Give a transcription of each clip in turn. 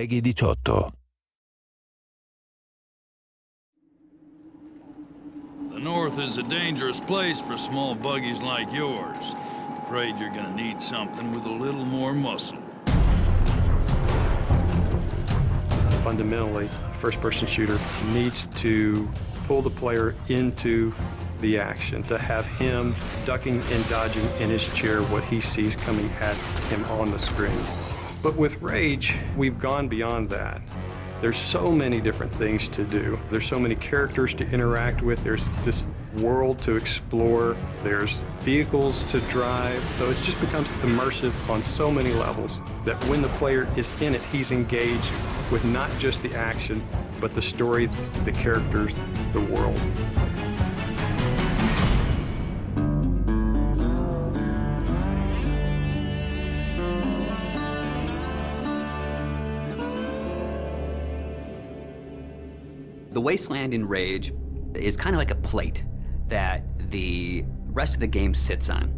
Peggy 18. The North is a dangerous place for small buggies like yours. Afraid you're gonna need something with a little more muscle. Fundamentally, a first-person shooter needs to pull the player into the action, to have him ducking and dodging in his chair what he sees coming at him on the screen. But with Rage, we've gone beyond that. There's so many different things to do. There's so many characters to interact with. There's this world to explore. There's vehicles to drive. So it just becomes immersive on so many levels that when the player is in it, he's engaged with not just the action, but the story, the characters, the world. The wasteland in Rage is kind of like a plate that the rest of the game sits on.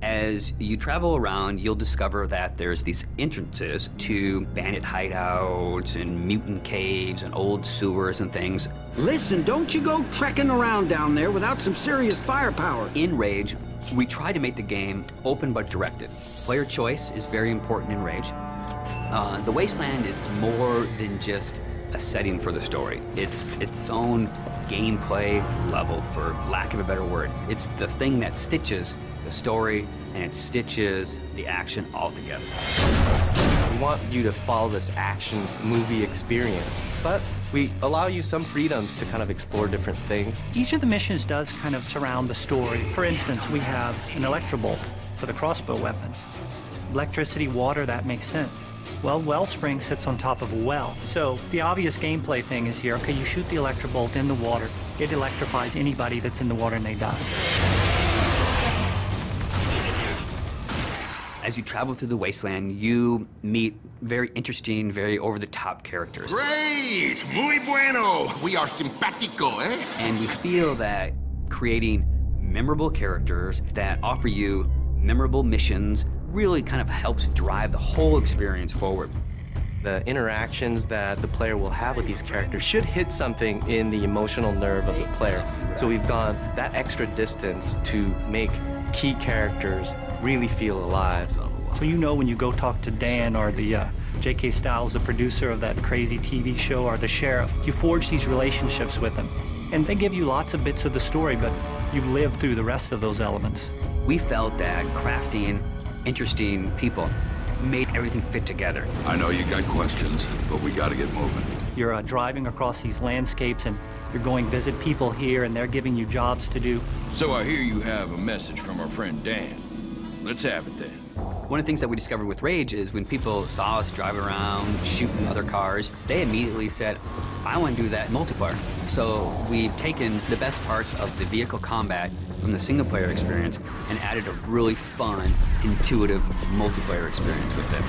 As you travel around, you'll discover that there's these entrances to bandit hideouts and mutant caves and old sewers and things. Listen, don't you go trekking around down there without some serious firepower. In Rage, we try to make the game open but directed. Player choice is very important in Rage. The wasteland is more than just a setting for the story. It's its own gameplay level, for lack of a better word. It's the thing that stitches the story and it stitches the action all together. We want you to follow this action movie experience, but we allow you some freedoms to kind of explore different things. Each of the missions does kind of surround the story. For instance, we have an electrobolt for the crossbow weapon. Electricity, water, that makes sense. Well, Wellspring sits on top of a well. So the obvious gameplay thing is here, okay, you shoot the electrobolt in the water. It electrifies anybody that's in the water and they die. As you travel through the wasteland, you meet very interesting, very over-the-top characters. Great! Muy bueno! We are simpático, eh? And we feel that creating memorable characters that offer you memorable missions really kind of helps drive the whole experience forward. The interactions that the player will have with these characters should hit something in the emotional nerve of the player. So we've gone that extra distance to make key characters really feel alive. So you know when you go talk to Dan or the J.K. Stiles, the producer of that crazy TV show, or the sheriff, you forge these relationships with them. And they give you lots of bits of the story, but you live through the rest of those elements. We felt that crafting interesting people made everything fit together. I know you got questions, but we gotta get moving. You're driving across these landscapes and you're going visit people here and they're giving you jobs to do. So I hear you have a message from our friend Dan. Let's have it then. One of the things that we discovered with Rage is when people saw us drive around shooting other cars, they immediately said, I want to do that in multiplayer. So we've taken the best parts of the vehicle combat from the single-player experience and added a really fun, intuitive multiplayer experience with it.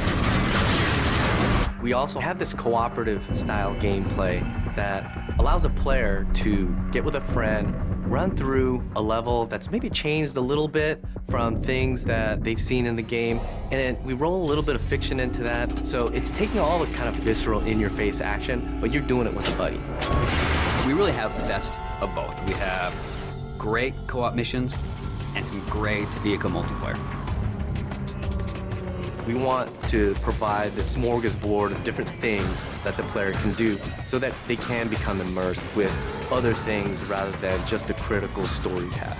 We also have this cooperative style gameplay that allows a player to get with a friend, run through a level that's maybe changed a little bit from things that they've seen in the game, and then we roll a little bit of fiction into that. So it's taking all the kind of visceral, in-your-face action, but you're doing it with a buddy. We really have the best of both. We have great co-op missions and some great vehicle multiplayer. We want to provide this smorgasbord of different things that the player can do so that they can become immersed with other things rather than just a critical story path.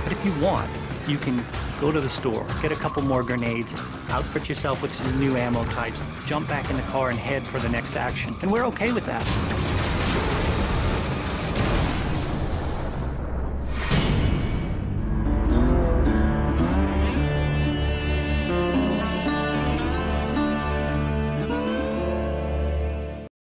But if you want, you can go to the store, get a couple more grenades, outfit yourself with some new ammo types, jump back in the car and head for the next action. And we're okay with that.